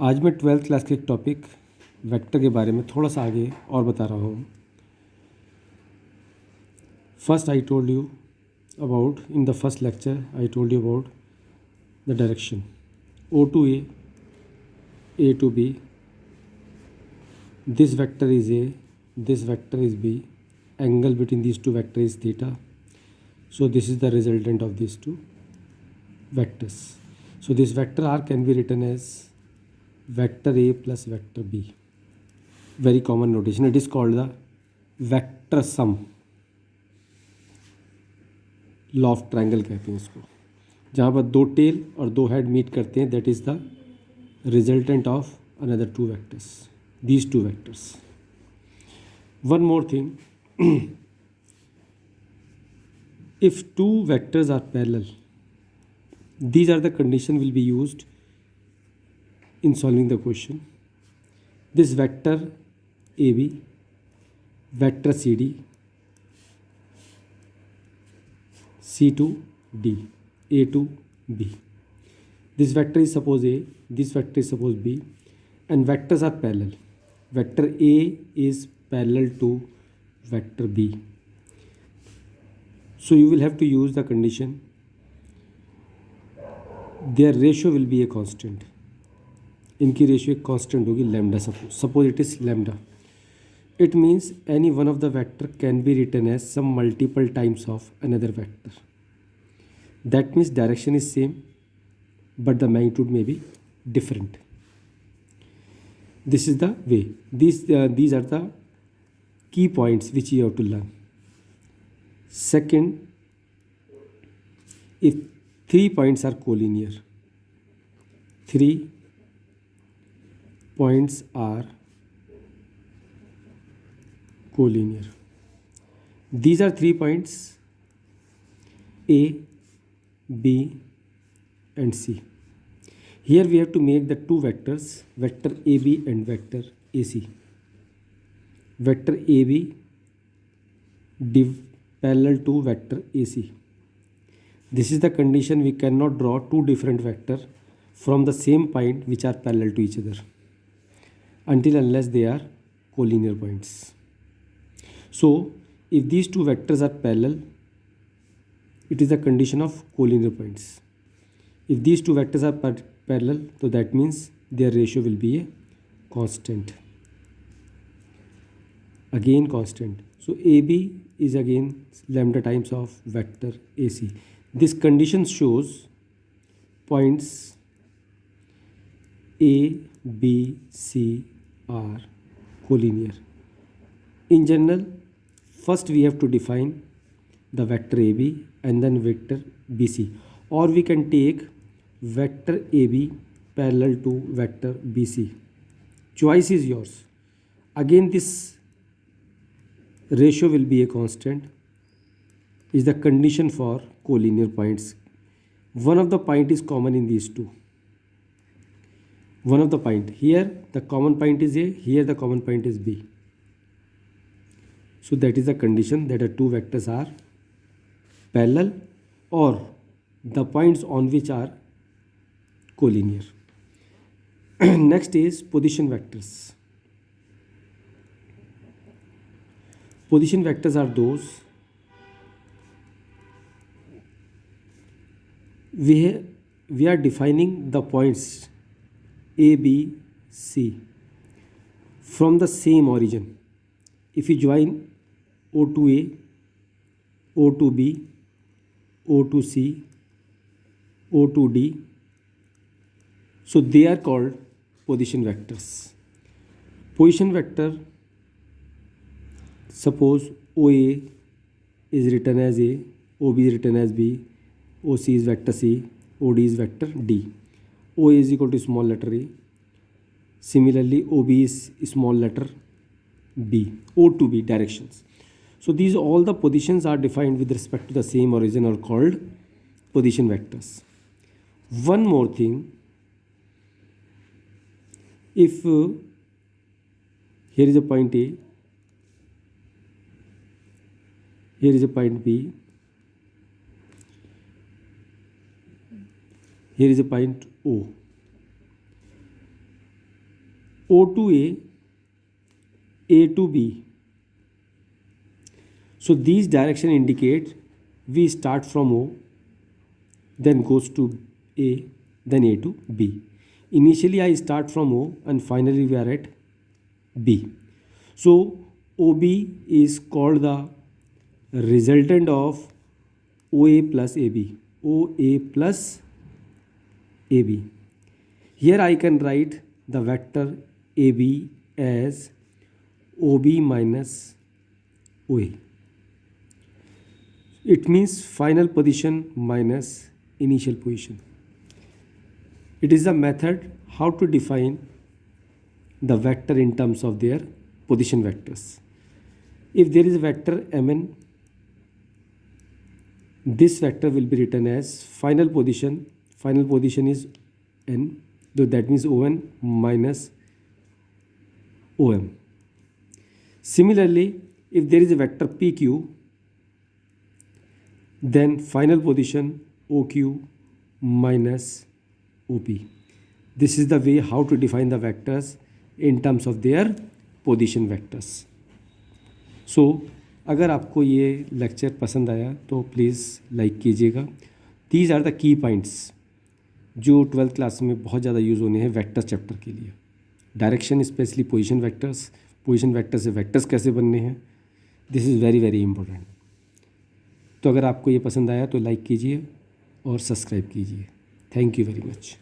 आज मैं 12th class के एक टॉपिक वेक्टर के बारे में थोड़ा सा आगे और बता रहा हूँ. First I told you about in the first lecture I told you about the direction O to A to B. This vector is A, this vector is B. Angle between these two vectors is theta. So this is the resultant of these two vectors. So this vector R can be written as vector A plus vector B. Very common notation. It is called the vector sum. Law of triangle कहते हैं इसको. जहाँ पर दो tell और दो head meet करते हैं, that is the resultant of another two vectors, these two vectors. One more thing, if two vectors are parallel, these are the condition will be used in solving the question. This vector AB, vector CD, C to D, A to B. This vector is suppose A, this vector is suppose B, and vectors are parallel. Vector A is parallel to vector B. So you will have to use the condition their ratio will be a constant. इनकी ratio एक constant होगी lambda. Suppose it is lambda. It means any one of the vector can be written as some multiple times of another vector. That means direction is same but the magnitude may be different. This is the way. These are the key points which you have to learn. Second, if three points are collinear, three points are collinear. These are 3 points A, B and C. Here we have to make the two vectors, vector AB and vector AC. Vector AB parallel to vector AC. This is the condition. We cannot draw two different vectors from the same point which are parallel to each other until unless they are collinear points. So if these two vectors are parallel, it is a condition of collinear points. If these two vectors are parallel, so that means their ratio will be a constant. Again constant. So AB is again lambda times of vector AC. This condition shows points A, B, C are collinear. In general, first we have to define the vector AB and then vector BC, or we can take vector AB parallel to vector BC. Choice is yours. Again this ratio will be a constant, is the condition for collinear points. One of the point is common in these two. One of the point here, the common point is A, here the common point is B. So that is the condition that the two vectors are parallel or the points on which are collinear. Next is position vectors. Position vectors are those we are defining the points A, B, C from the same origin. If you join O to A, O to B, O to C, O to D, so they are called position vectors. Position vector, suppose OA is written as A, OB is written as B, OC is vector C, OD is vector D. OA is equal to small letter A. Similarly, OB is small letter B. O to B directions. So these all the positions are defined with respect to the same origin or called position vectors. One more thing, if here is a point A, here is a point B, here is a point O. O to A to B. So these direction indicate we start from O, then goes to A, then A to B. Initially I start from O and finally we are at B. So OB is called the resultant of OA plus AB. OA plus AB. Here I can write the vector AB as OB minus OA. It means final position minus initial position. It is a method how to define the vector in terms of their position vectors. If there is a vector Mn, this vector will be written as final position is n, so that means On minus Om. Similarly, if there is a vector PQ, then final position OQ minus OP. This is the way how to define the vectors in terms of their position vectors. So अगर आपको ये lecture पसंद आया तो please like कीजिएगा. These are the key points जो 12th class में बहुत ज़्यादा यूज़ होने हैं वेक्टर चैप्टर के लिए. डायरेक्शन स्पेशली पोजीशन वेक्टर से वेक्टर्स कैसे बनने हैं, this is very very important. तो अगर आपको ये पसंद आया तो लाइक कीजिए और सब्सक्राइब कीजिए. Thank you very much.